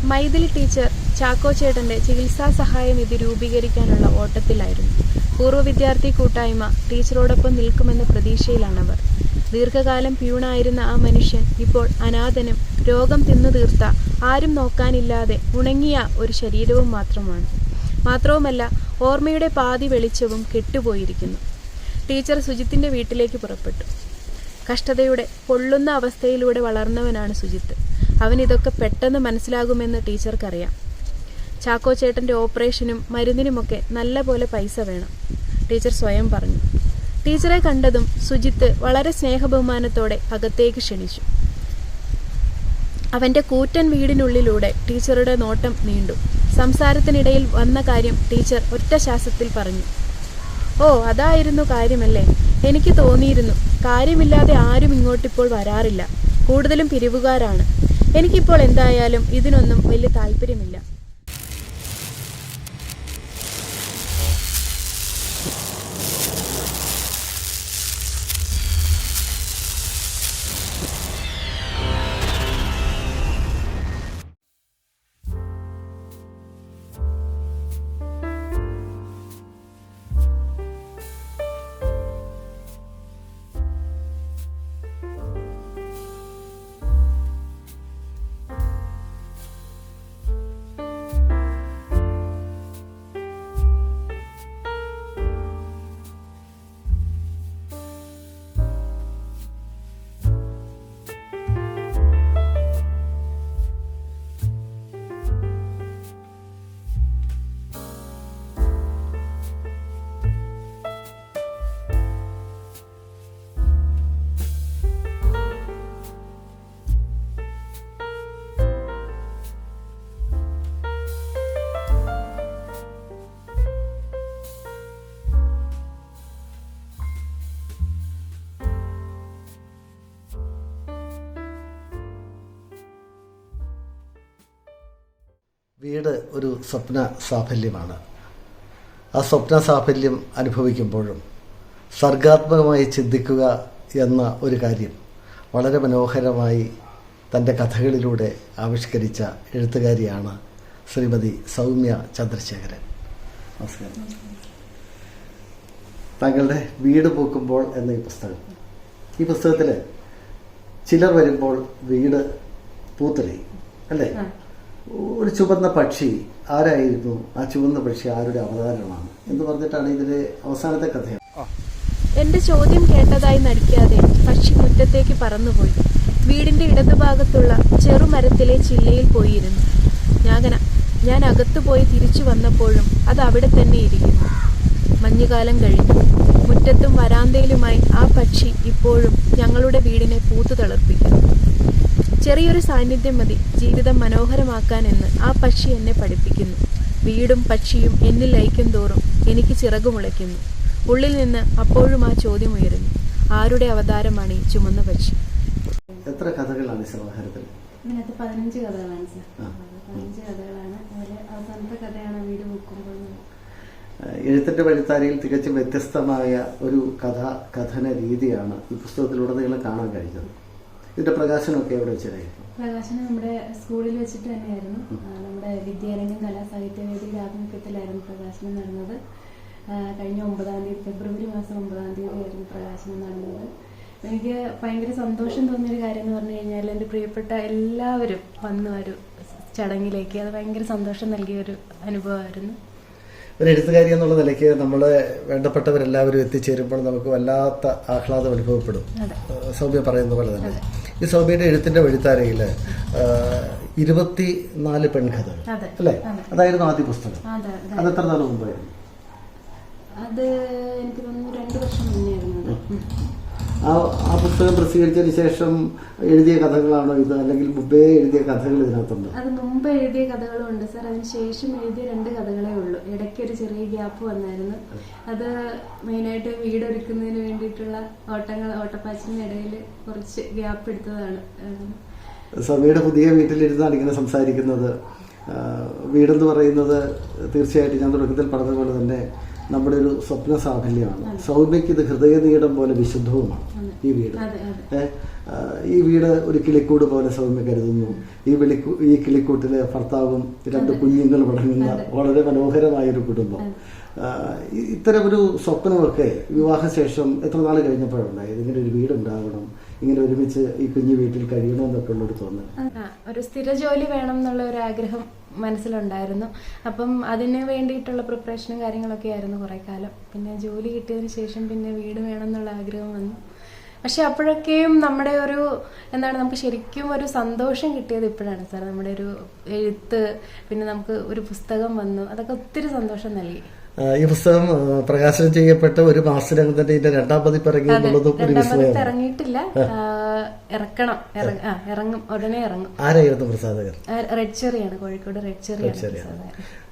Maithili teacher Chacko ചേട്ടന്റെ ചികിത്സാ സഹായ നിധി രൂപീകരിക്കാനുള്ള ഓട്ടത്തിലായിരുന്നു. പൂർവ്വ വിദ്യാർത്ഥി കൂട്ടായ്മ ടീച്ചറോടൊപ്പം നിൽക്കുമെന്ന പ്രതീക്ഷയിലാണവർ. ദീർഘകാലം പ്യൂണായിരുന്ന ആ മനുഷ്യൻ ഇപ്പോൾ അനാഥനും രോഗം തിന്നു തീർത്ത ആരും നോക്കാനില്ലാതെ ഉണങ്ങിയ ഒരു ശരീരവും മാത്രവുമല്ല ഓർമ്മയുടെ പാതി വെളിച്ചവും കെട്ടുപോയിരിക്കുന്നു. ടീച്ചർ സുജിത്തിന്റെ വീട്ടിലേക്ക് പുറപ്പെട്ടു. കഷ്ടതയുടെ പൊള്ളുന്ന അവസ്ഥയിലൂടെ വളർന്നവനാണ് സുജിത്ത്. അവനിതൊക്കെ പെട്ടെന്ന് മനസ്സിലാകുമെന്ന് ടീച്ചർക്കറിയാം. ചാക്കോ ചേട്ടന്റെ ഓപ്പറേഷനും മരുന്നിനുമൊക്കെ നല്ല പോലെ പൈസ വേണം, ടീച്ചർ സ്വയം പറഞ്ഞു. ടീച്ചറെ കണ്ടതും സുജിത്ത് വളരെ സ്നേഹബഹുമാനത്തോടെ അകത്തേക്ക് ക്ഷണിച്ചു. അവന്റെ കൂറ്റൻ വീടിനുള്ളിലൂടെ ടീച്ചറുടെ നോട്ടം നീണ്ടു. സംസാരത്തിനിടയിൽ വന്ന കാര്യം ടീച്ചർ ഒറ്റ ശ്വാസത്തിൽ പറഞ്ഞു. ഓ, അതായിരുന്നു കാര്യമല്ലേ? എനിക്ക് തോന്നിയിരുന്നു. കാര്യമില്ലാതെ ആരും ഇങ്ങോട്ടിപ്പോൾ വരാറില്ല. കൂടുതലും പിരിവുകാരാണ്. എനിക്കിപ്പോൾ എന്തായാലും ഇതിനൊന്നും വലിയ താല്പര്യമില്ല. വീട് ഒരു സ്വപ്ന സാഫല്യമാണ്. ആ സ്വപ്ന സാഫല്യം അനുഭവിക്കുമ്പോഴും സർഗാത്മകമായി ചിന്തിക്കുക എന്ന ഒരു കാര്യം വളരെ മനോഹരമായി തൻ്റെ കഥകളിലൂടെ ആവിഷ്കരിച്ച എഴുത്തുകാരിയാണ് ശ്രീമതി സൗമ്യ ചന്ദ്രശേഖരൻ. നമസ്കാരം. താങ്കളുടെ വീട് പൂക്കുമ്പോൾ എന്ന ഈ പുസ്തകത്തിൽ ചിലർ വരുമ്പോൾ വീട് പൂത്തുലയും അല്ലേ? ഒരു ചുവന്ന പക്ഷി ആരായിരുന്നു? ആ ചുവന്ന പക്ഷി ആരുടെ അവതാരമാണ് എന്ന് പറഞ്ഞിട്ടാണ് ഇതിലെ അവസാനത്തെ കഥയാണ്. എന്റെ ചോദ്യം കേട്ടതായി നടിക്കാതെ പക്ഷി മുറ്റത്തേക്ക് പറന്നുപോയി. വീടിന്റെ ഇടതുഭാഗത്തുള്ള ചെറുമരത്തിലെ ചില്ലയിൽ പോയിരുന്നു. ഞാൻ അകത്തുപോയി തിരിച്ചു വന്നപ്പോഴും അത് അവിടെ തന്നെ ഇരിക്കുന്നു. മഞ്ഞുകാലം കഴിഞ്ഞു. മുറ്റത്തും വരാന്തയിലുമായി ആ പക്ഷി ഇപ്പോഴും ഞങ്ങളുടെ വീടിനെ പൂത്തു തളർപ്പിക്കുന്നു. ചെറിയൊരു സാന്നിധ്യം മതി ജീവിതം മനോഹരമാക്കാനെന്ന് ആ പക്ഷി എന്നെ പഠിപ്പിക്കുന്നു. വീടും പക്ഷിയും എന്നിൽ ലയിക്കും തോറും എനിക്ക് ചിറകുമുളയ്ക്കുന്നു. ഉള്ളിൽ നിന്ന് അപ്പോഴും ആ ചോദ്യം ഉയരുന്നു, ആരുടെ അവതാരമാണ് ഈ ചുമന്ന പക്ഷി? എത്ര കഥകളാണ് സമാഹാരത്തിൽ? 15 കഥകളാണ് സർ. 15 കഥകളാണ്. അതിൽ അവസാനത്തെ കഥയാണ് വീട് പൂക്കുമ്പോൾ. എഴുത്തിന്റെ വഴിത്താരയിൽ തികച്ചും വ്യത്യസ്തമായ ഒരു കഥന രീതിയാണ് ഈ പുസ്തകത്തിലുടനീളം കാണാൻ കഴിഞ്ഞത്. ഇതിന്റെ പ്രകാശനമൊക്കെ എവിടെ വെച്ചായിരുന്നു? പ്രകാശനം നമ്മുടെ സ്കൂളിൽ വെച്ചിട്ട് തന്നെയായിരുന്നു. നമ്മുടെ വിദ്യാരംഗം കലാസാഹിത്യവേദിയുടെ ആഭിമുഖ്യത്തിലായിരുന്നു പ്രകാശനം നടന്നത്. കഴിഞ്ഞ 9-ാം തീയതി, ഫെബ്രുവരി മാസം 9-ാം തീയതി ആയിരുന്നു പ്രകാശനം നടന്നത്. എനിക്ക് ഭയങ്കര സന്തോഷം തോന്നിയൊരു കാര്യം എന്ന് പറഞ്ഞു കഴിഞ്ഞാൽ എൻ്റെ പ്രിയപ്പെട്ട എല്ലാവരും വന്ന ഒരു ചടങ്ങിലേക്ക് അത് ഭയങ്കര സന്തോഷം നൽകിയൊരു അനുഭവമായിരുന്നു. ഒരു എഴുത്തുകാരി എന്നുള്ള നിലയ്ക്ക് നമ്മളെ വേണ്ടപ്പെട്ടവരെല്ലാവരും എത്തിച്ചേരുമ്പോൾ നമുക്ക് വല്ലാത്ത ആഹ്ലാദം അനുഭവപ്പെടും. സൗമ്യ പറയുന്ന പോലെ തന്നെ ഈ സൗമ്യയുടെ എഴുത്തിന്റെ വഴിത്താരയിൽ 24 പെൺകഥകൾ അല്ലേ? അതായിരുന്നു ആദ്യ പുസ്തകം. അത് എത്ര നാൾ മുമ്പായിരുന്നു? അത് എനിക്ക് തോന്നുന്നു 2 വർഷം മുന്നേ ആയിരുന്നു. ആ പുസ്തകം പ്രസിദ്ധീകരിച്ചതിന് ശേഷം എഴുതിയ കഥകളാണോ ഇത്, അല്ലെങ്കിൽ മുമ്പേ എഴുതിയ കഥകൾ ഇതിനകത്തുണ്ട്? അത് മുമ്പ് എഴുതിയ കഥകളും ഉണ്ട് സാർ. അതിനുശേഷം എഴുതിയ 2 കഥകളേ ഉള്ളൂ. ഇടയ്ക്ക് ഒരു ചെറിയ ഗ്യാപ്പ് വന്നായിരുന്നു. അത് മെയിനായിട്ട് വീടൊരുക്കുന്നതിന് വേണ്ടിയിട്ടുള്ള ഓട്ടപ്പാച്ചിലിനിടയിൽ കുറച്ച് ഗ്യാപ്പ് എടുത്തതാണ്. സൗമ്യയുടെ പുതിയ വീട്ടിലിരുന്നാണ് ഇങ്ങനെ സംസാരിക്കുന്നത്. വീടെന്ന് പറയുന്നത് തീർച്ചയായിട്ടും ഞാൻ തുടക്കത്തിൽ പറഞ്ഞതുപോലെ തന്നെ നമ്മുടെ ഒരു സ്വപ്ന സാഫല്യമാണ്. സൗമ്യക്ക് ഇത് ഹൃദയനീടം പോലെ വിശുദ്ധവുമാണ് ഈ വീട്. ഈ വീട് ഒരു കിളിക്കൂട് പോലെ സൗമ്യ കരുതുന്നു. ഈ കിളിക്കൂട്ടിലെ ഭർത്താവും 2 കുഞ്ഞുങ്ങളും അടങ്ങുന്ന വളരെ മനോഹരമായൊരു കുടുംബം. ഇത്തരമൊരു സ്വപ്നമൊക്കെ വിവാഹശേഷം എത്ര നാൾ കഴിഞ്ഞപ്പോഴുണ്ടായത്? ഇങ്ങനെ ഒരു വീടുണ്ടാകണം, ഇങ്ങനെ ഒരുമിച്ച് ഈ കുഞ്ഞു വീട്ടിൽ കഴിയണമെന്നൊക്കെ ഉള്ളൊരു തോന്നൽ. ഒരു സ്ഥിര ജോലി വേണം എന്നുള്ള ഒരു ആഗ്രഹം മനസ്സിലുണ്ടായിരുന്നു. അപ്പം അതിന് വേണ്ടിയിട്ടുള്ള പ്രിപ്പറേഷനും കാര്യങ്ങളൊക്കെ ആയിരുന്നു കുറേ കാലം. പിന്നെ ജോലി കിട്ടിയതിന് ശേഷം പിന്നെ വീട് വേണം എന്നുള്ള ആഗ്രഹം വന്നു. പക്ഷെ അപ്പോഴൊക്കെയും നമ്മുടെ ഒരു നമുക്ക് ശരിക്കും ഒരു സന്തോഷം കിട്ടിയത് ഇപ്പോഴാണ് സാർ. നമ്മുടെ ഒരു എഴുത്ത്, പിന്നെ നമുക്ക് ഒരു പുസ്തകം വന്നു, അതൊക്കെ ഒത്തിരി സന്തോഷം നൽകി. ഈ പുസ്തകം പ്രകാശനം ചെയ്യപ്പെട്ട ഒരു മാസത്തിനകം തന്നെ ഇതിന്റെ 2ാം പതിപ്പ് ഇറങ്ങി എന്നുള്ളതും ഒരു വിസ്മയമാണ്. ഇറങ്ങിയിട്ടില്ല, ഇറങ്ങും, ഉടനെ ഇറങ്ങും. ആരായിരുന്നു പ്രസാധകർ? റെഡ് ചെറിയാണ്, കോഴിക്കോട് റെഡ് ചെറിയാണ്.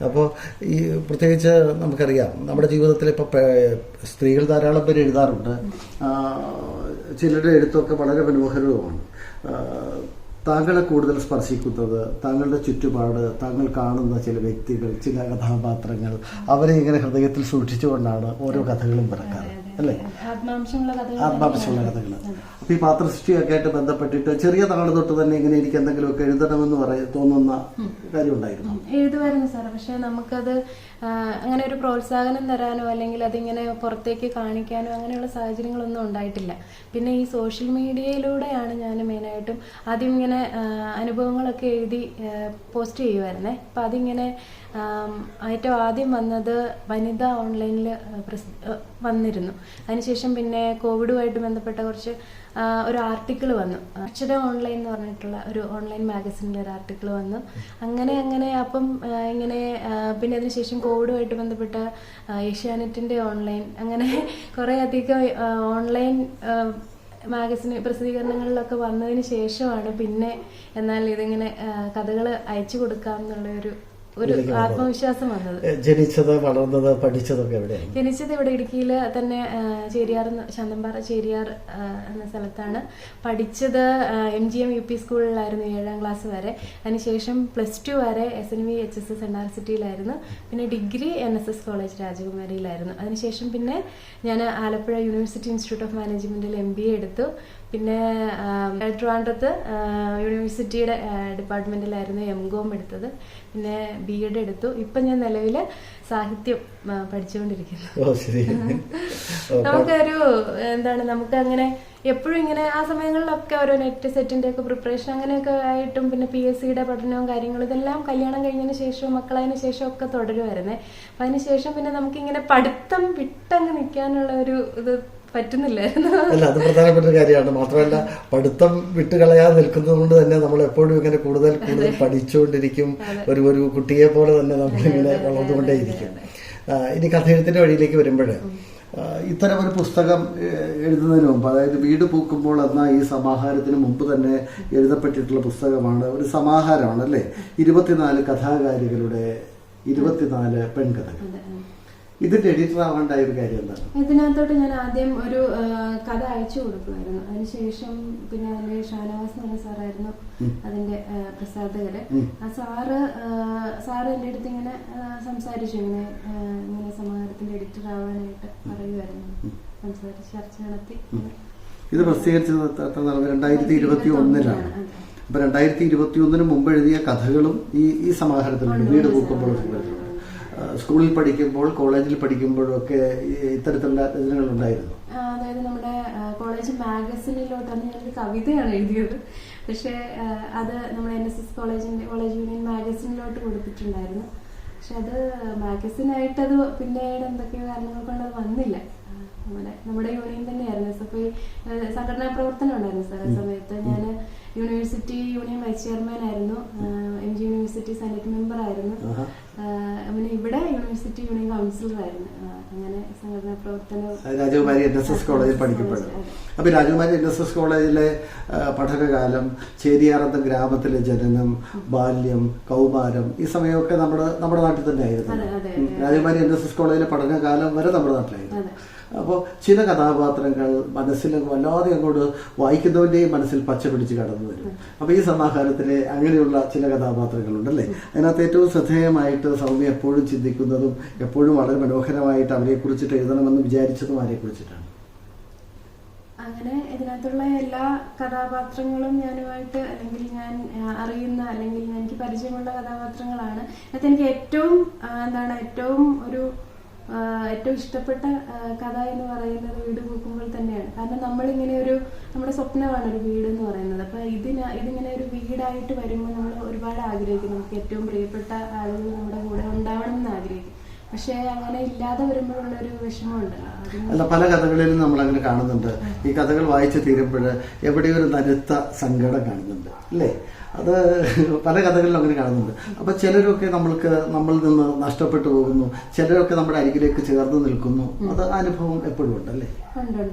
അപ്പോൾ ഈ പ്രത്യേകിച്ച് നമുക്കറിയാം നമ്മുടെ ജീവിതത്തിൽ ഇപ്പൊ സ്ത്രീകൾ ധാരാളം പേര് എഴുതാറുണ്ട്. ചിലരുടെ എഴുത്തൊക്കെ വളരെ മനോഹരവുമാണ്. താങ്കളെ കൂടുതൽ സ്പർശിക്കുന്നത് താങ്കളുടെ ചുറ്റുപാട്, താങ്കൾ കാണുന്ന ചില വ്യക്തികൾ, ചില കഥാപാത്രങ്ങൾ, അവരെ ഇങ്ങനെ ഹൃദയത്തിൽ സൂക്ഷിച്ചുകൊണ്ടാണ് ഓരോ കഥകളും പിറക്കാറ്, അല്ലേ? ആത്മാംശമുള്ള കഥകൾ. അപ്പൊ ഈ പാത്രസൃഷ്ടിയൊക്കെ ആയിട്ട് ബന്ധപ്പെട്ടിട്ട് ചെറിയ നാൾ തൊട്ട് തന്നെ ഇങ്ങനെ എനിക്ക് എന്തെങ്കിലുമൊക്കെ എഴുതണമെന്ന് തോന്നുന്ന കാര്യം ഉണ്ടായിരുന്നു? എഴുതുമായിരുന്നു സാർ. പക്ഷെ നമുക്കത് അങ്ങനെ ഒരു പ്രോത്സാഹനം തരാനോ അല്ലെങ്കിൽ അതിങ്ങനെ പുറത്തേക്ക് കാണിക്കാനോ അങ്ങനെയുള്ള സാഹചര്യങ്ങളൊന്നും ഉണ്ടായിട്ടില്ല. പിന്നെ ഈ സോഷ്യൽ മീഡിയയിലൂടെയാണ് ഞാൻ മെയിനായിട്ടും ആദ്യം ഇങ്ങനെ അനുഭവങ്ങളൊക്കെ എഴുതി പോസ്റ്റ് ചെയ്യുമായിരുന്നേ. അപ്പം അതിങ്ങനെ ഏറ്റവും ആദ്യം വന്നത് വനിത ഓൺലൈനിൽ വന്നിരുന്നു. അതിനുശേഷം പിന്നെ കോവിഡുമായിട്ട് ബന്ധപ്പെട്ട കുറച്ച് ഒരു ആർട്ടിക്കിൾ വന്നു. അക്ഷര ഓൺലൈൻ എന്ന് പറഞ്ഞിട്ടുള്ള ഒരു ഓൺലൈൻ മാഗസിനിൽ ഒരു ആർട്ടിക്കിൾ വന്നു. അങ്ങനെ അപ്പം ഇങ്ങനെ പിന്നെ അതിനുശേഷം കോവിഡുമായിട്ട് ബന്ധപ്പെട്ട ഏഷ്യാനെറ്റിൻ്റെ ഓൺലൈൻ, അങ്ങനെ കുറേ അധികം ഓൺലൈൻ മാഗസിൻ പ്രസിദ്ധീകരണങ്ങളിലൊക്കെ വന്നതിന് ശേഷമാണ് പിന്നെ എന്നാൽ ഇതിങ്ങനെ കഥകൾ അയച്ചു കൊടുക്കാം എന്നുള്ള ഒരു ആത്മവിശ്വാസം വന്നത്. ജനിച്ചത്, വളർന്നത്, പഠിച്ചതൊക്കെ എവിടെയാണ്? ജനിച്ചത് ഇവിടെ ഇടുക്കിയിൽ തന്നെ, ചേരിയാർ, ശാന്തമ്പാറ ചേരിയാർ എന്ന സ്ഥലത്താണ്. പഠിച്ചത് MGM UP സ്കൂളിലായിരുന്നു 7ാം ക്ലാസ് വരെ. അതിനുശേഷം +2 വരെ SNV HSS NRCTയിലായിരുന്നു. പിന്നെ ഡിഗ്രി NSS കോളേജ് രാജകുമാരിയിലായിരുന്നു. അതിനുശേഷം പിന്നെ ഞാൻ ആലപ്പുഴ യൂണിവേഴ്സിറ്റി ഇൻസ്റ്റിറ്റ്യൂട്ട് ഓഫ് മാനേജ്മെന്റിൽ MBA എടുത്തു. പിന്നെ ട്രിവാൻഡ്രത്ത് യൂണിവേഴ്സിറ്റിയുടെ ഡിപ്പാർട്ട്മെന്റിലായിരുന്നു MCOM എടുത്തത്. പിന്നെ B.Ed എടുത്തു. ഇപ്പം ഞാൻ നിലവിൽ സാഹിത്യം പഠിച്ചുകൊണ്ടിരിക്കുന്നു. നമുക്കൊരു നമുക്ക് അങ്ങനെ എപ്പോഴും ഇങ്ങനെ ആ സമയങ്ങളിലൊക്കെ ഓരോ നെറ്റ് സെറ്റിന്റെ ഒക്കെ പ്രിപ്പറേഷൻ അങ്ങനെയൊക്കെ ആയിട്ടും പിന്നെ PSCയുടെ പഠനവും കാര്യങ്ങളും ഇതെല്ലാം കല്യാണം കഴിഞ്ഞതിന് ശേഷവും മക്കളതിന് ശേഷം ഒക്കെ തുടരുമായിരുന്നേ. അപ്പം അതിനുശേഷം പിന്നെ നമുക്കിങ്ങനെ പഠിത്തം വിട്ടങ്ങ് നിൽക്കാനുള്ള ഒരു ഇത് പറ്റുന്നില്ലായിരുന്നു. അല്ല, അത് പ്രധാനപ്പെട്ട ഒരു കാര്യമാണ്. മാത്രമല്ല പഠിത്തം വിട്ടുകളയാതെ നിൽക്കുന്നത് കൊണ്ട് തന്നെ നമ്മൾ എപ്പോഴും ഇങ്ങനെ കൂടുതൽ പഠിച്ചുകൊണ്ടിരിക്കും. ഒരു കുട്ടിയെ പോലെ തന്നെ നമ്മളിങ്ങനെ വളർന്നുകൊണ്ടേയിരിക്കും. ഇനി കഥയെഴുത്തിന്റെ വഴിയിലേക്ക് വരുമ്പോൾ ഇത്തരം ഒരു പുസ്തകം എഴുതുന്നതിന് മുമ്പ്, അതായത് വീട് പൂക്കുമ്പോൾ എന്ന ഈ സമാഹാരത്തിന് മുമ്പ് തന്നെ എഴുതപ്പെട്ടിട്ടുള്ള പുസ്തകമാണ്, ഒരു സമാഹാരമാണ് അല്ലേ? 24 കഥാകാരികളുടെ 24 പെൺകഥകൾ. ഇതിന്റെ എഡിറ്റർ ആവേണ്ടായ ഒരു കാര്യം എന്താണ്? ഇതിനകത്തോട്ട് ഞാൻ ആദ്യം ഒരു കഥ അയച്ചു കൊടുക്കുമായിരുന്നു. അതിനുശേഷം പിന്നെ അതിന്റെ ഷാനവാസ് എന്ന് പറഞ്ഞ സാറായിരുന്നു അതിന്റെ പ്രസാധകര്. ആ സാറ് എന്റെ അടുത്ത് ഇങ്ങനെ സംസാരിച്ചു, ഇങ്ങനെ സമാഹാരത്തിന്റെ എഡിറ്റർ ആവാനായിട്ട് പറയുമായിരുന്നു. സംസാരിച്ച് ചർച്ച നടത്തി. ഇത് പ്രസിദ്ധീകരിച്ചത് 2021-ലാണ്. അപ്പൊ 2021 മുമ്പ് എഴുതിയ കഥകളും ഈ സമാഹാരത്തിലുണ്ട്. വീട് പൂക്കുമ്പോൾ സ്കൂളിൽ പഠിക്കുമ്പോൾ, കോളേജിൽ പഠിക്കുമ്പോഴും ഒക്കെ ഇത്തരത്തിലുള്ള രചനകൾ ഉണ്ടായിരുന്നു. അതായത് നമ്മുടെ കോളേജ് മാഗസിനിലോട്ട് അന്ന് ഞാനൊരു കവിതയാണ് എഴുതിയത്. പക്ഷെ അത് നമ്മുടെ NSS കോളേജ് യൂണിയൻ മാഗസിനിലോട്ട് കൊടുത്തിട്ടുണ്ടായിരുന്നു. പക്ഷെ അത് മാഗസിനായിട്ടത് പിന്നീട് എന്തൊക്കെയോ കാരണങ്ങൾ കൊണ്ട് അത് വന്നില്ല. നമ്മുടെ യൂണിയൻ തന്നെയായിരുന്നു. SFI സംഘടനാ പ്രവർത്തനം ഉണ്ടായിരുന്നു സാർ. ആ സമയത്ത് ഞാൻ യൂണിവേഴ്സിറ്റി യൂണിയൻ വൈസ് ചെയർമാൻ ആയിരുന്നു. MG യൂണിവേഴ്സിറ്റി സെനറ്റ് മെമ്പർ ആയിരുന്നു. പിന്നെ ഇവിടെ യൂണിവേഴ്സിറ്റി യൂണിയൻ കൗൺസിലർ ആയിരുന്നു. അങ്ങനെ സംഘടനാ പ്രവർത്തനം രാജകുമാരി NSS കോളേജിൽ പഠിക്കപ്പെടും. അപ്പൊ രാജകുമാരി NSS കോളേജിലെ പഠനകാലം, ചേരിയാറന്തം ഗ്രാമത്തിലെ ജനനം, ബാല്യം, കൗമാരം, ഈ സമയമൊക്കെ നമ്മുടെ നാട്ടിൽ തന്നെ ആയിരുന്നു. രാജകുമാരി NSS കോളേജിലെ പഠനകാലം വരെ നമ്മുടെ നാട്ടിലായിരുന്നു. അപ്പോൾ ചില കഥാപാത്രങ്ങൾ മനസ്സിൽ വല്ലാതെ അങ്ങോട്ട് വായിക്കുന്നവന്റെയും മനസ്സിൽ പച്ച പിടിച്ച് കടന്നു വരും. അപ്പോൾ ഈ സമാഹാരത്തിലെ അങ്ങനെയുള്ള ചില കഥാപാത്രങ്ങളുണ്ടല്ലേ. അതിനകത്ത് ഏറ്റവും ശ്രദ്ധേയമായിട്ട് സൗമ്യ എപ്പോഴും ചിന്തിക്കുന്നതും എപ്പോഴും വളരെ മനോഹരമായിട്ട് അവരെ കുറിച്ചിട്ട് എഴുതണമെന്ന് വിചാരിച്ചതും ആരെ കുറിച്ചിട്ടാണ്? അങ്ങനെ ഇതിനകത്തുള്ള എല്ലാ കഥാപാത്രങ്ങളും ഞാനുമായിട്ട്, അല്ലെങ്കിൽ ഞാൻ അറിയുന്ന, അല്ലെങ്കിൽ എനിക്ക് പരിചയമുള്ള കഥാപാത്രങ്ങളാണ്. അതിനകത്ത് എനിക്ക് ഏറ്റവും ഏറ്റവും ഇഷ്ടപ്പെട്ട കഥ എന്ന് പറയുന്നത് വീട് പൂക്കുമ്പോൾ തന്നെയാണ്. കാരണം നമ്മളിങ്ങനെ നമ്മുടെ സ്വപ്നമാണ് ഒരു വീട് എന്ന് പറയുന്നത്. അപ്പൊ ഇതിങ്ങനെ ഒരു വീടായിട്ട് വരുമ്പോൾ നമ്മൾ ഒരുപാട് ആഗ്രഹിക്കും, നമുക്ക് ഏറ്റവും പ്രിയപ്പെട്ട ആളുകൾ നമ്മുടെ കൂടെ ഉണ്ടാവണം എന്ന് ആഗ്രഹിക്കും. പക്ഷെ അങ്ങനെ ഇല്ലാതെ വരുമ്പോഴുള്ള ഒരു വിഷമമുണ്ടല്ലോ. അല്ല, പല കഥകളിലും നമ്മൾ അങ്ങനെ കാണുന്നുണ്ട്. ഈ കഥകൾ വായിച്ചു തീരുമ്പോൾ എവിടെയോ ഒരു നനുത്ത സങ്കടം കാണുന്നുണ്ട് അല്ലേ? അത് പല കഥകളിലും അങ്ങനെ കാണുന്നുണ്ട്. അപ്പൊ ചിലരൊക്കെ നമ്മളിൽ നിന്ന് നഷ്ടപ്പെട്ടു പോകുന്നു, ചിലരൊക്കെ നമ്മുടെ അരികിലേക്ക് ചേർന്ന് നിൽക്കുന്നു. അത് അനുഭവം എപ്പോഴും ഉണ്ടല്ലേ? ഉണ്ട്.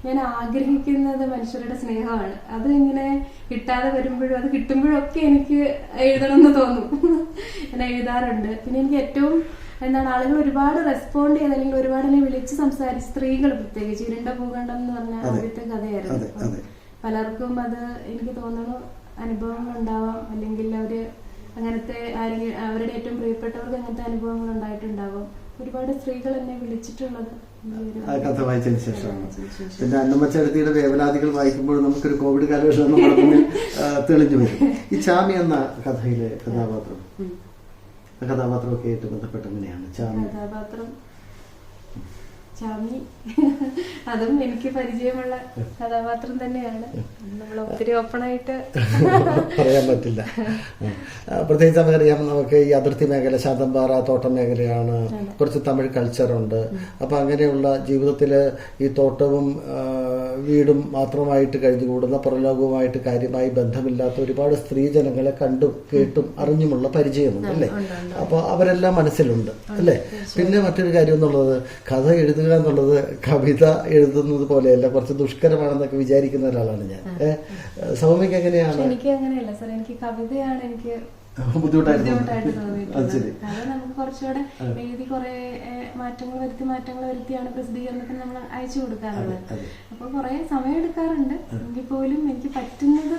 ഞാൻ ആഗ്രഹിക്കുന്നത് മനുഷ്യരുടെ സ്നേഹമാണ്. അത് ഇങ്ങനെ കിട്ടാതെ വരുമ്പോഴും അത് കിട്ടുമ്പോഴൊക്കെ എനിക്ക് എഴുതണം എന്ന് തോന്നും. ഞാൻ എഴുതാറുണ്ട്. പിന്നെ എനിക്ക് ഏറ്റവും ആളുകൾ ഒരുപാട് റെസ്പോണ്ട് ചെയ്ത്, അല്ലെങ്കിൽ ഒരുപാട് എന്നെ വിളിച്ച് സംസാരിച്ച്, സ്ത്രീകൾ പ്രത്യേകിച്ച് ഇരുണ്ട ഭൂഖണ്ഡം എന്ന് പറഞ്ഞ ആദ്യത്തെ കഥയായിരുന്നു. പലർക്കും അത് എനിക്ക് തോന്നുന്നു അനുഭവങ്ങൾ ഉണ്ടാവാം, അല്ലെങ്കിൽ അങ്ങനത്തെ അവരുടെ ഏറ്റവും പ്രിയപ്പെട്ടവർക്ക് അങ്ങനത്തെ അനുഭവങ്ങൾ ഉണ്ടായിട്ടുണ്ടാവാം. ഒരുപാട് സ്ത്രീകൾ എന്നെ വിളിച്ചിട്ടുള്ളത് ആ കഥ വായിച്ചതിന് ശേഷമാണ്. പിന്നെ അന്നമ്മച്ചേടത്തിയുടെ വേവലാതികൾ വായിക്കുമ്പോൾ നമുക്കൊരു കോവിഡ് കാലഘട്ടം നമ്മുടെ മുന്നിൽ തെളിഞ്ഞു വരും. ഈ ചാമി എന്ന കഥയിലെ കഥാപാത്രമൊക്കെ ആയിട്ട് ബന്ധപ്പെട്ട് എങ്ങനെയാണ് ചാമി? അതും എനിക്ക് പരിചയമുള്ള കഥാപാത്രം തന്നെയാണ്. നമ്മൾ ഒത്തിരി ഓപ്പണായിട്ട് പറയാൻ പറ്റില്ല. പ്രത്യേകിച്ച് നമുക്കറിയാം, നമുക്ക് ഈ അതിർത്തി മേഖല ശാന്തമ്പാറ തോട്ടം മേഖലയാണ്, കുറച്ച് തമിഴ് കൾച്ചറുണ്ട്. അപ്പൊ അങ്ങനെയുള്ള ജീവിതത്തില് ഈ തോട്ടവും വീടും മാത്രമായിട്ട് കഴിഞ്ഞുകൂടുന്ന, പുറലോകവുമായിട്ട് കാര്യമായി ബന്ധമില്ലാത്ത ഒരുപാട് സ്ത്രീജനങ്ങളെ കണ്ടും കേട്ടും അറിഞ്ഞുമുള്ള പരിചയമുണ്ട് അല്ലേ? അപ്പൊ അവരെല്ലാം മനസ്സിലുണ്ട് അല്ലേ? പിന്നെ മറ്റൊരു കാര്യം എന്നുള്ളത്, കഥ എഴുതുക എന്നുള്ളത് കവിത എഴുതുന്നത് പോലെയല്ല, കുറച്ച് ദുഷ്കരമാണെന്നൊക്കെ വിചാരിക്കുന്ന ഒരാളാണ് ഞാൻ. സൗമ്യക്ക് എങ്ങനെയാണ്? എനിക്ക് അങ്ങനെയല്ല സാർ, എനിക്ക് കവിതയാണ് എനിക്ക് ബുദ്ധിമുട്ടായിട്ട് തോന്നിയിട്ടുള്ളത്. അത് നമുക്ക് കുറച്ചുകൂടെ എഴുതി കുറെ മാറ്റങ്ങൾ വരുത്തിയാണ് പ്രസിദ്ധീകരണത്തിന് നമ്മൾ അയച്ചു കൊടുക്കാറുള്ളത്. അപ്പൊ കുറെ സമയം എടുക്കാറുണ്ട്. എങ്കിൽ പോലും എനിക്ക് പറ്റുന്നത്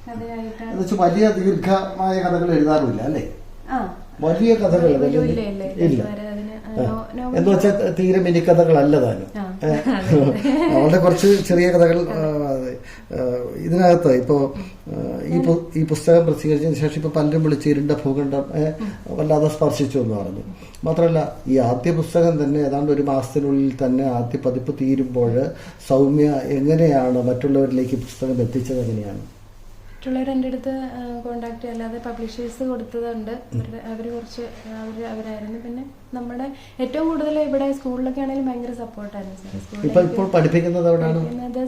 കഥയായിട്ടാണ്. വലിയ ദീർഘമായ കഥകൾ എഴുതാറില്ല അല്ലേ? വലിയ കഥകൾ ഇല്ല എന്ന് വെച്ചാൽ തീരെ മിനി കഥകളല്ല താനും, വളരെ കുറച്ച് ചെറിയ കഥകൾ. ഇതിനകത്ത് ഇപ്പോ ഈ പുസ്തകം പ്രസിദ്ധീകരിച്ചതിന് ശേഷം ഇപ്പൊ പലരും വിളിച്ച് ഇരുണ്ട ഭൂഖണ്ഡം വല്ലാതെ സ്പർശിച്ചു എന്ന് പറഞ്ഞു. മാത്രമല്ല, ഈ ആദ്യ പുസ്തകം തന്നെ ഏതാണ്ട് ഒരു മാസത്തിനുള്ളിൽ തന്നെ ആദ്യ പതിപ്പ് തീരുമ്പോൾ സൗമ്യ എങ്ങനെയാണ് മറ്റുള്ളവരിലേക്ക് പുസ്തകം എത്തിച്ചത്? എങ്ങനെയാണ്? മറ്റുള്ളവർ എൻ്റെ അടുത്ത് കോണ്ടാക്ട് ചെയ്യാൻ, അല്ലാതെ പബ്ലിഷേഴ്സ് കൊടുത്തതുണ്ട്. അവരായിരുന്നു. പിന്നെ നമ്മുടെ ഏറ്റവും കൂടുതൽ ഇവിടെ സ്കൂളിലൊക്കെ ആണെങ്കിലും ഭയങ്കര സപ്പോർട്ടായിരുന്നു സാർ. സ്കൂളിൽ പഠിപ്പിക്കുന്നത്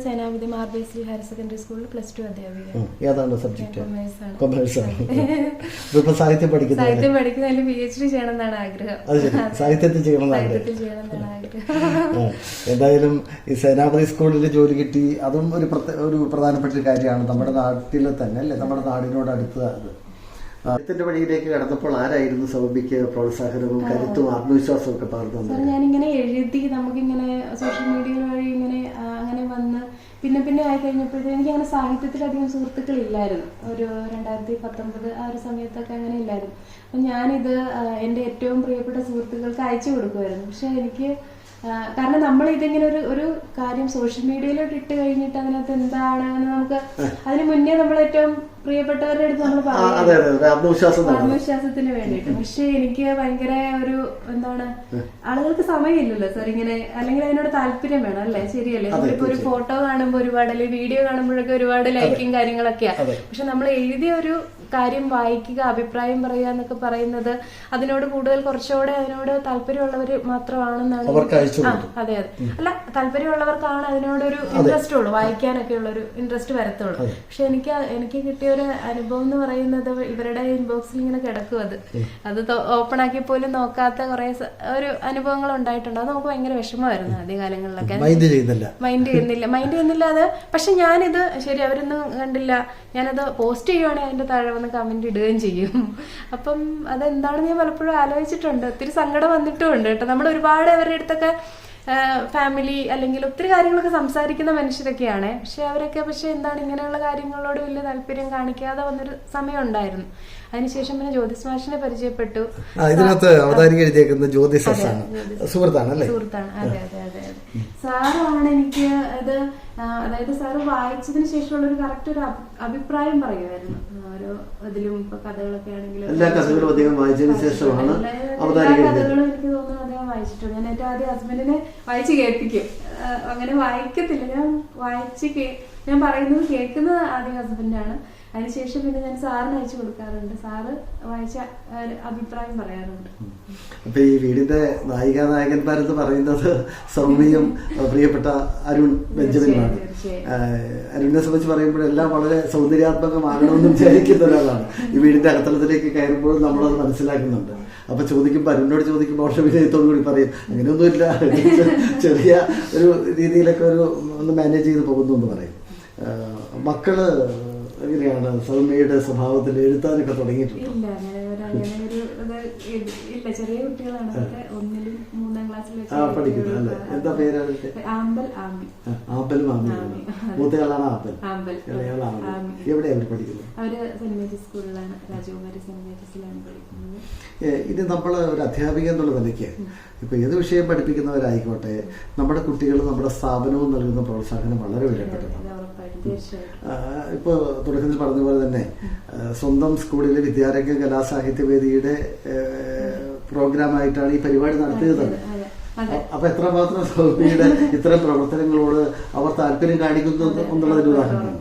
സേനാപതി മാർബേസ്ലി ഹയർ സെക്കൻഡറി സ്കൂളിൽ +2 അധ്യാപിക. ഏതാണ് സബ്ജക്ട്? കൊമേഴ്സ്. സാഹിത്യം പഠിക്കുന്നതിൽ PhD ചെയ്യണം എന്നാണ് ആഗ്രഹം. സാഹിത്യത്തിൽ ചെയ്യണമെന്നാണ് ആഗ്രഹം. എന്തായാലും ഈ സേനാപതി സ്കൂളിൽ ജോലി കിട്ടി, അതും ഒരു പ്രധാനപ്പെട്ട ഒരു കാര്യമാണ് നമ്മുടെ നാട്ടിൽ തന്നെ അല്ലേ, നമ്മുടെ നാടിനോട് അടുത്ത്. സാഹിത്യത്തിന്റെ വഴിയിലേക്ക് കടന്നപ്പോൾ ആരായിരുന്നു സൗമ്യക്ക് പ്രോത്സാഹനവും കരുത്തും ആത്മവിശ്വാസവും ഒക്കെ പകർന്നു? ഞാനിങ്ങനെ എഴുതി, നമുക്കിങ്ങനെ സോഷ്യൽ മീഡിയ വഴി അങ്ങനെ വന്ന് പിന്നെ ആയി കഴിഞ്ഞപ്പോഴത്തേക്ക് എനിക്ക് അങ്ങനെ സാഹിത്യത്തിലധികം സുഹൃത്തുക്കളില്ലായിരുന്നു. ഒരു 2019 ആ ഒരു സമയത്തൊക്കെ അങ്ങനെ ഇല്ലായിരുന്നു. അപ്പൊ ഞാനിത് എൻ്റെ ഏറ്റവും പ്രിയപ്പെട്ട സുഹൃത്തുക്കൾക്ക് അയച്ചു കൊടുക്കുമായിരുന്നു. പക്ഷെ എനിക്ക് കാരണം നമ്മൾ ഇതിങ്ങനെ ഒരു കാര്യം സോഷ്യൽ മീഡിയയിലോട്ട് ഇട്ട് കഴിഞ്ഞിട്ട് അതിനകത്ത് എന്താണെന്ന് നമുക്ക് അതിന് മുന്നേ നമ്മൾ ഏറ്റവും പ്രിയപ്പെട്ടവരുടെ അടുത്ത് നമ്മൾ പറയും ആത്മവിശ്വാസത്തിന് വേണ്ടിയിട്ട്. പക്ഷെ എനിക്ക് ഭയങ്കര ആളുകൾക്ക് സമയമില്ലല്ലോ സാർ ഇങ്ങനെ, അല്ലെങ്കിൽ അതിനോട് താല്പര്യം വേണം അല്ലേ? ശരിയല്ലേ? നമ്മളിപ്പോ ഒരു ഫോട്ടോ കാണുമ്പോൾ ഒരുപാട്, അല്ലെങ്കിൽ വീഡിയോ കാണുമ്പോഴൊക്കെ ഒരുപാട് ലൈക്കും കാര്യങ്ങളൊക്കെയാ. പക്ഷെ നമ്മൾ എഴുതിയ ഒരു കാര്യം വായിക്കുക, അഭിപ്രായം പറയുക എന്നൊക്കെ പറയുന്നത് അതിനോട് കൂടുതൽ കുറച്ചുകൂടെ അതിനോട് താല്പര്യമുള്ളവർ മാത്രമാണെന്നാണ്. അതെ. അല്ല, താല്പര്യമുള്ളവർക്കാണ് അതിനോടൊരു ഇൻട്രസ്റ്റ് ഉള്ളൂ, വായിക്കാനൊക്കെ ഉള്ളൊരു ഇൻട്രസ്റ്റ് വരത്തുള്ളൂ. പക്ഷെ എനിക്ക് കിട്ടിയ ഒരു അനുഭവം എന്ന് പറയുന്നത് ഇവരുടെ ഇൻബോക്സിൽ ഇങ്ങനെ കിടക്കും. അത് ഓപ്പൺ ആക്കി പോലും നോക്കാത്ത കുറെ ഒരു അനുഭവങ്ങൾ ഉണ്ടായിട്ടുണ്ട്. അത് നമുക്ക് ഭയങ്കര വിഷമമായിരുന്നു ആദ്യകാലങ്ങളിലൊക്കെ. മൈൻഡ് ചെയ്യുന്നില്ല അത്. പക്ഷെ ഞാനിത് ശരി, അവരൊന്നും കണ്ടില്ല, ഞാനത് പോസ്റ്റ് ചെയ്യുവാണെങ്കിൽ അതിന്റെ താഴെ കാണുന്ന കമന്റ് ഇടുകയും ചെയ്യും. അപ്പം അതെന്താണെന്ന് ഞാൻ പലപ്പോഴും ആലോചിച്ചിട്ടുണ്ട്. ഒത്തിരി സങ്കടം വന്നിട്ടുമുണ്ട് കേട്ടോ. നമ്മൾ ഒരുപാട് അവരുടെ അടുത്തൊക്കെ ഫാമിലി അല്ലെങ്കിൽ ഒത്തിരി കാര്യങ്ങളൊക്കെ സംസാരിക്കുന്ന മനുഷ്യരൊക്കെയാണ്. പക്ഷെ എന്താണ് ഇങ്ങനെയുള്ള കാര്യങ്ങളോട് വലിയ താല്പര്യം കാണിക്കാതെ വന്നൊരു സമയം ഉണ്ടായിരുന്നു. അതിനുശേഷം പിന്നെ ജ്യോതിസ് മാഷിനെ പരിചയപ്പെട്ടു. ഇതിനകത്ത് അവതാരിക എഴുതിയേക്കുന്ന ജ്യോതിസ് സുഹൃത്താണ് അല്ലേ? സുഹൃത്താണ്. അതെ. സാറാണ് എനിക്ക് അത്, അതായത് സാറ് വായിച്ചതിന് ശേഷമുള്ള ഒരു കറക്റ്റ് ഒരു അഭിപ്രായം പറയുമായിരുന്നു. ഓരോ ഇതിലും ഇപ്പൊ കഥകളൊക്കെ ആണെങ്കിലും എല്ലാ കഥകളും അദ്ദേഹം വായിച്ചതിന് ശേഷമാണ് കഥകളും എനിക്ക് തോന്നുന്നു അദ്ദേഹം വായിച്ചിട്ടുണ്ട്. ഞാൻ ഏറ്റവും ആദ്യം ഹസ്ബൻഡിനെ വായിച്ച് കേൾപ്പിക്കും. അങ്ങനെ വായിക്കത്തില്ല, ഞാൻ പറയുന്നത് കേൾക്കുന്നത് ആദ്യം ഹസ്ബൻഡാണ്. അതിനുശേഷം പിന്നെ ഞാൻ സാറിന് അയച്ചു കൊടുക്കാറുണ്ട്. സാറ് വായിച്ച അഭിപ്രായം പറയാറുണ്ട്. അപ്പൊ ഈ വീടിന്റെ നായികാനായകന്മാരെന്ന് പറയുന്നത് സൗമ്യയും പ്രിയപ്പെട്ട അരുൺ ബെഞ്ചമിനുമാണ്. അരുണിനെ സംബന്ധിച്ച് പറയുമ്പോഴെല്ലാം വളരെ സൗന്ദര്യാത്മകമാകണമെന്ന് വിചാരിക്കുന്ന ഒരാളാണ്. ഈ വീടിന്റെ അകത്തളത്തിലേക്ക് കയറുമ്പോൾ നമ്മളത് മനസ്സിലാക്കുന്നുണ്ട്. അപ്പൊ ചോദിക്കുമ്പോൾ അരുണിനോട് ചോദിക്കുമ്പോൾ പക്ഷെ വിജയത്തോടു കൂടി പറയും അങ്ങനെയൊന്നുമില്ല, ചെറിയ ഒരു രീതിയിലൊക്കെ ഒന്ന് മാനേജ് ചെയ്ത് പോകുന്നു എന്ന് പറയും. മക്കള് എങ്ങനെയാണ് സൗമ്യയുടെ സ്വഭാവത്തിൽ എഴുത്താനൊക്കെ തുടങ്ങിയിട്ടുണ്ട്? ഇല്ല, ചെറിയ കുട്ടികളാണ്. 1ലും 3ാം ക്ലാസ്സിലും പഠിക്കുന്നത് അല്ലേ? എന്താ പേരാണ്? ആമ്പലും ആമ്പലും. മൂത്തയാളാണ് ആമ്പൽ, ഇളയാൾ ആമ്പൽ. എവിടെയാണ് അവർ പഠിക്കുന്നത്? അവര് സെന്റ് മേരീസ് സ്കൂളിലാണ്, രാജകുമാരി സെന്റ് മേരീസിലാണ് പഠിക്കുന്നത്. ഇനി നമ്മൾ ഒരു അധ്യാപിക എന്നുള്ള നിലയ്ക്ക് ഇപ്പൊ ഏത് വിഷയം പഠിപ്പിക്കുന്നവരായിക്കോട്ടെ, നമ്മുടെ കുട്ടികൾ നമ്മുടെ സ്ഥാപനവും നൽകുന്ന പ്രോത്സാഹനം വളരെ വിലപ്പെട്ടതാണ്. ഇപ്പൊ തുടക്കത്തിൽ പറഞ്ഞ പോലെ തന്നെ സ്വന്തം സ്കൂളിലെ വിദ്യാരംഗ കലാസാഹിത്യവേദിയുടെ പ്രോഗ്രാമായിട്ടാണ് ഈ പരിപാടി നടത്തിയത്. അപ്പൊ എത്രമാത്രം സൗമ്യയുടെ ഇത്തരം പ്രവർത്തനങ്ങളോട് അവർ താല്പര്യം കാണിക്കുന്നു എന്നുള്ളതിന് ഉദാഹരണം.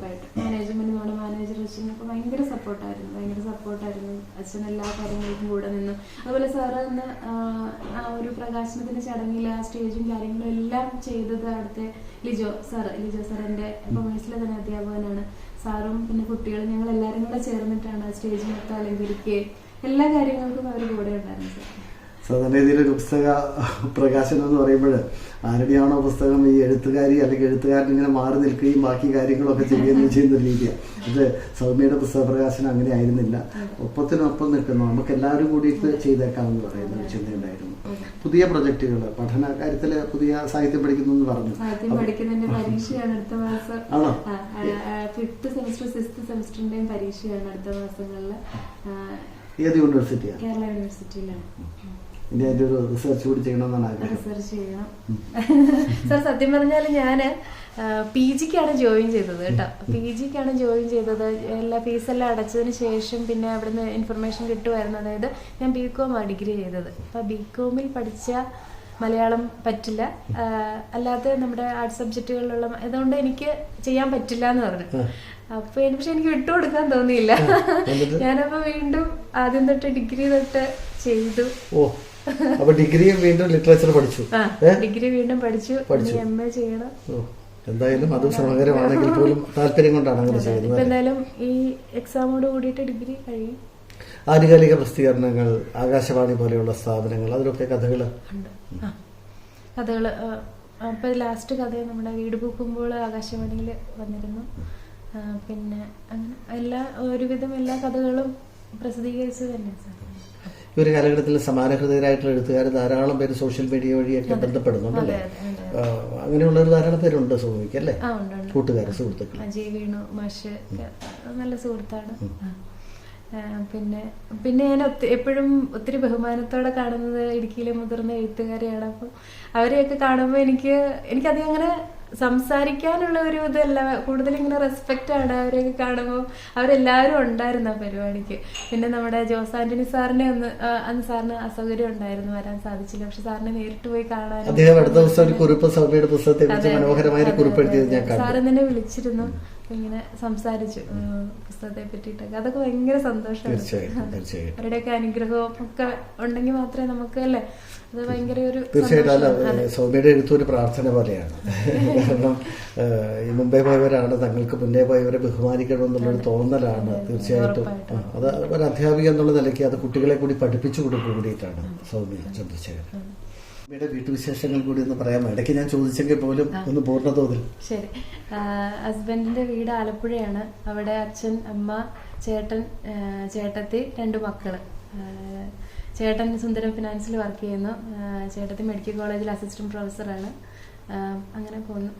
ഭയങ്കര സപ്പോർട്ടായിരുന്നു. അച്ഛൻ എല്ലാ കാര്യങ്ങൾക്കും കൂടെ നിന്നു. അതുപോലെ സാറ് അന്ന് ആ ഒരു പ്രകാശനത്തിന്റെ ചടങ്ങിൽ ആ സ്റ്റേജും കാര്യങ്ങളും എല്ലാം ചെയ്തത് അവിടുത്തെ ലിജോ സാറിന്റെ കൊമേഴ്സിലെ തന്നെ അധ്യാപകനാണ്. സാറും പിന്നെ കുട്ടികളും ഞങ്ങൾ എല്ലാവരും കൂടെ ചേർന്നിട്ടാണ് സ്റ്റേജ് മൊത്തം അലങ്കരിക്കുകയും എല്ലാ കാര്യങ്ങൾക്കും അവർ കൂടെ ഉണ്ടായിരുന്നു സാർ. സാധാരണ രീതിയിലൊരു പുസ്തക പ്രകാശനം എന്ന് പറയുമ്പോൾ ആരുടെയാണോ പുസ്തകം ഈ എഴുത്തുകാരി അല്ലെങ്കിൽ എഴുത്തുകാരൻ ഇങ്ങനെ മാറി നിൽക്കുകയും ബാക്കി കാര്യങ്ങളൊക്കെ ചെയ്യുകയും ചെയ്യുന്ന രീതിയാണ്. അത് സൗമ്യയുടെ പുസ്തക പ്രകാശനം അങ്ങനെ ആയിരുന്നില്ല. ഒപ്പത്തിനൊപ്പം നിൽക്കുന്നു, നമുക്ക് എല്ലാവരും കൂടിയിട്ട് ചെയ്തേക്കാമെന്ന് പറയുന്ന ഒരു ചിന്തയുണ്ടായിരുന്നു. പുതിയ പ്രൊജക്ടുകൾ, പഠന കാര്യത്തില് പുതിയ സാഹിത്യം പഠിക്കുന്നു എന്ന് പറഞ്ഞു. പഠിക്കുന്നതിന്റെ പരീക്ഷയാണ് അടുത്ത മാസം. ആണോ? 5th സെമസ്റ്റർ 6th സെമസ്റ്ററിന്റെയും പരീക്ഷയാണ് അടുത്ത മാസങ്ങളിൽ. ഏത് യൂണിവേഴ്സിറ്റിയാണ്? കേരള യൂണിവേഴ്സിറ്റിയിലാണ്. ഇനി അതിന്റെ ഒരു റിസർച്ച് കൂടി ചെയ്യണമെന്നാണ് ആഗ്രഹം. റിസർച്ച് ചെയ്യണം സാർ. സത്യം പറഞ്ഞാല് ഞാന് PGക്കാണ് ജോയിൻ ചെയ്തത് കേട്ടോ. PGക്കാണ് ജോയിൻ ചെയ്തത്. എല്ലാ ഫീസെല്ലാം അടച്ചതിന് ശേഷം പിന്നെ അവിടുന്ന് ഇൻഫർമേഷൻ കിട്ടുമായിരുന്നു. അതായത് ഞാൻ BCom ഡിഗ്രി ചെയ്തത്. അപ്പൊ BComൽ പഠിച്ച മലയാളം പറ്റില്ല, അല്ലാതെ നമ്മുടെ ആർട്സ് സബ്ജക്റ്റുകളിലുള്ള അതുകൊണ്ട് എനിക്ക് ചെയ്യാൻ പറ്റില്ല എന്ന് പറഞ്ഞു. അപ്പൊ പക്ഷെ എനിക്ക് വിട്ടുകൊടുക്കാൻ തോന്നിയില്ല. ഞാനപ്പോ വീണ്ടും ആദ്യം തൊട്ട് ഡിഗ്രി തൊട്ട് ചെയ്തു. ഡിഗ്രിയും വീണ്ടും ലിറ്ററേച്ചർ പഠിച്ചു. ഡിഗ്രി വീണ്ടും പഠിച്ചു. MA ചെയ്യണം. എന്തായാലും അതും ശ്രമകരമാണെങ്കിൽ പോലും താല്പര്യം കൊണ്ടാണ് അങ്ങനെ ചെയ്യുന്നത്. ഇപ്പൊ എന്തായാലും ഈ എക്സാമോട് കൂടിയിട്ട് ഡിഗ്രി കഴിയും. ആനുകാലിക പ്രസിദ്ധീകരണങ്ങൾ, ആകാശവാണി പോലെയുള്ള സ്ഥാപനങ്ങൾ, അതിലൊക്കെ കഥകള് അപ്പൊ ലാസ്റ്റ് കഥ നമ്മുടെ വീട് പൂക്കുമ്പോൾ ആകാശവാണിയിൽ വന്നിരുന്നു. പിന്നെ അങ്ങനെ ഒരുവിധം എല്ലാ കഥകളും പ്രസിദ്ധീകരിച്ചത് തന്നെ സാർ. ഈ ഒരു കാലഘട്ടത്തിൽ സമാനഹൃദയരായിട്ടുള്ള എഴുത്തുകാർ ധാരാളം പേര് സോഷ്യൽ മീഡിയ വഴിയൊക്കെ ബന്ധപ്പെടുന്നുണ്ട് അല്ലേ? അങ്ങനെയുള്ള ഒരു ധാരാളം പേരുണ്ട് സൗമ്യക്ക് അല്ലേ? കൂട്ടുകാർ, സുഹൃത്തുക്കൾ. അജയ് വേണു മാഷ് നല്ല സുഹൃത്താണ്. പിന്നെ ഞാൻ എപ്പോഴും ഒത്തിരി ബഹുമാനത്തോടെ കാണുന്നത് ഇടുക്കിയിലെ മുതിർന്ന എഴുത്തുകാരെയാണ്. അപ്പം അവരെയൊക്കെ കാണുമ്പോൾ എനിക്കധികം അങ്ങനെ സംസാരിക്കാനുള്ള ഒരു ഇതല്ല, കൂടുതൽ ഇങ്ങനെ റെസ്പെക്റ്റ് ആണ് അവരെയൊക്കെ കാണുമ്പോൾ. അവരെല്ലാവരും ഉണ്ടായിരുന്നു ആ പരിപാടിക്ക്. പിന്നെ നമ്മുടെ ജോസ് ആന്റണി സാറിനെ അന്ന് സാറിന് അസൗകര്യം ഉണ്ടായിരുന്നു, വരാൻ സാധിച്ചില്ല. പക്ഷെ സാറിനെ നേരിട്ട് പോയി കാണാൻ സാറ് തന്നെ വിളിച്ചിരുന്നു, ഇങ്ങനെ സംസാരിച്ചു പുസ്തകത്തെ പറ്റിയിട്ടൊക്കെ. അതൊക്കെ ഭയങ്കര സന്തോഷമാണ്. അവരുടെയൊക്കെ അനുഗ്രഹവും ഒക്കെ ഉണ്ടെങ്കിൽ മാത്രമേ നമുക്ക് അല്ലേ അത് ഭയങ്കര ഒരു. തീർച്ചയായിട്ടും സൗമ്യയുടെ എഴുത്തൊരു പ്രാർത്ഥന പോലെയാണ്. കാരണം ഈ മുമ്പേ പോയവരാണ്, തങ്ങൾക്ക് മുന്നേ പോയവരെ ബഹുമാനിക്കണം എന്നുള്ളൊരു തോന്നലാണ്. തീർച്ചയായിട്ടും അത് ഒരു അധ്യാപിക എന്നുള്ള നിലയ്ക്ക് അത് കുട്ടികളെ കൂടി പഠിപ്പിച്ചു കൊടുക്കുക കൂടിയിട്ടാണ് സൗമ്യ ചന്ദ്രശേഖരൻ. സൗമ്യയുടെ വീട്ടുവിശേഷങ്ങൾ കൂടി ഒന്ന് പറയാമോ? ഇടയ്ക്ക് ഞാൻ ചോദിച്ചെങ്കിൽ പോലും ഒന്ന് പൂർണ്ണ തോതിൽ. ശരി. ഹസ്ബൻഡിന്റെ വീട് ആലപ്പുഴയാണ്. അവിടെ അച്ഛൻ, അമ്മ, ചേട്ടൻ, ചേട്ടത്തി, 2 മക്കള്. ചേട്ടൻ സുന്ദരം ഫിനാൻസിൽ വർക്ക് ചെയ്യുന്നു. ചേട്ടത്തി മെഡിക്കൽ കോളേജിൽ അസിസ്റ്റന്റ് പ്രൊഫസറാണ്. അങ്ങനെ പോകുന്നു.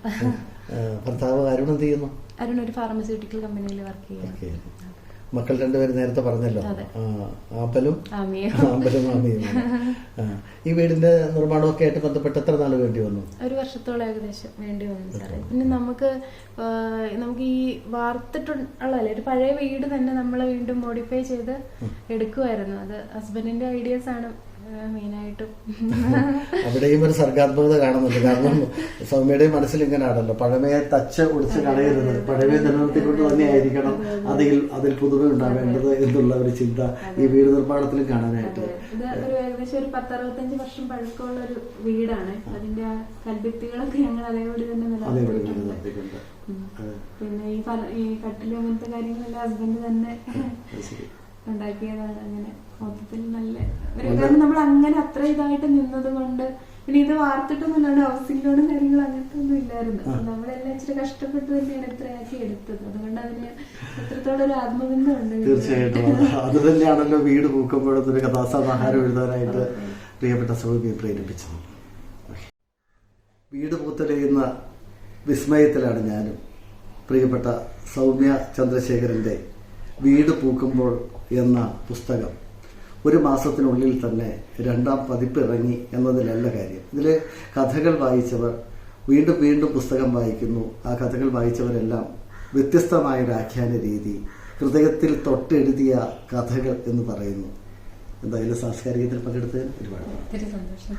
ഭർത്താവ് അരുൺ എന്ത് ചെയ്യുന്നു? അരുൺ ഒരു ഫാർമസ്യൂട്ടിക്കൽ കമ്പനിയിൽ വർക്ക് ചെയ്യുന്നു. മക്കൾ 2 പേര് നേരത്തെ പറഞ്ഞല്ലോ, ആമ്പലും ആമിയും. ഈ വീടിന്റെ നിർമ്മാണമൊക്കെ ആയിട്ട് ബന്ധപ്പെട്ട് എത്ര നാൾ വേണ്ടി വന്നു? 1 വർഷത്തോളം ഏകദേശം വേണ്ടി വന്നു സാറേ. പിന്നെ നമുക്ക് ഈ വാർത്തിട്ടുള്ളതല്ലേ, ഒരു പഴയ വീട് തന്നെ നമ്മൾ വീണ്ടും മോഡിഫൈ ചെയ്ത് എടുക്കുമായിരുന്നു. അത് ഹസ്ബൻഡിന്റെ ഐഡിയാസ് ആണ് മെയിനായിട്ടും. അവിടെയും ഒരു സർഗാത്മകത കാണുന്നുണ്ട്. കാരണം സൗമ്യയുടെയും മനസ്സിൽ ഇങ്ങനെയാണല്ലോ, പഴമയെ തച്ച് ഒടിച്ച് കളയരുത്, പഴമയെ നിലനിർത്തിക്കൊണ്ട് തന്നെ ആയിരിക്കണം അതിൽ പുതുമ ഉണ്ടാവേണ്ടത് എന്നുള്ള ഒരു ചിന്ത ഈ വീട് നിർമ്മാണത്തിലും കാണാനായിട്ട്. ഇത് ഒരു ഏകദേശം ഒരു 10-65 വർഷം പഴക്കമുള്ള ഒരു വീടാണ്. അതിന്റെ ആ കൽഭിത്തികളൊക്കെ ഞങ്ങൾ അതേപടി തന്നെ നിലനിർത്തിയിട്ടുണ്ട്. പിന്നെ ഈ കട്ടില് അങ്ങനത്തെ കാര്യങ്ങളെല്ലാം ഹസ്ബൻഡ് തന്നെ ഉണ്ടാക്കിയതാണ്. അങ്ങനെ മൊത്തത്തിൽ നല്ല കാരണം നമ്മൾ അങ്ങനെ അത്ര ഇതായിട്ട് നിന്നത് കൊണ്ട്. പിന്നെ ഇത് വാർത്തിട്ടൊന്നുമില്ലാണ്ട് ഹൗസിംഗ് ലോണും കാര്യങ്ങളും അങ്ങനത്തെ ഒന്നും ഇല്ലായിരുന്നു. നമ്മളെല്ലാം ഇച്ചിരി കഷ്ടപ്പെട്ട് തന്നെയാണ് ഇത്രയാക്കി എടുത്തത്. അതുകൊണ്ട് അതിന് എത്രത്തോളം ഒരു ആത്മബന്ധം ഉണ്ട്. തീർച്ചയായിട്ടും അത് തന്നെയാണല്ലോ വീട് പൂക്കുമ്പോഴത്തൊരു കഥാസമാഹാരം എഴുതാനായിട്ട് പ്രിയപ്പെട്ട സൗമ്യയെ പ്രേരിപ്പിച്ചത്. വീട് പൂത്തലയുന്ന വിസ്മയത്തിലാണ് ഞാനും. പ്രിയപ്പെട്ട സൗമ്യ ചന്ദ്രശേഖരന്റെ വീട് പൂക്കുമ്പോൾ എന്ന പുസ്തകം 1 മാസത്തിനുള്ളിൽ തന്നെ 2ാം പതിപ്പ് ഇറങ്ങി എന്നതിലല്ല കാര്യം. ഇതിലെ കഥകൾ വായിച്ചവർ വീണ്ടും വീണ്ടും പുസ്തകം വായിക്കുന്നു. ആ കഥകൾ വായിച്ചവരെല്ലാം വ്യത്യസ്തമായൊരു ആഖ്യാന രീതി, ഹൃദയത്തിൽ തൊട്ടെഴുതിയ കഥകൾ എന്ന് പറയുന്നു. എന്തായാലും സാംസ്കാരികത്തിൽ പങ്കെടുത്തതിന് ഒരുപാട് സന്തോഷം.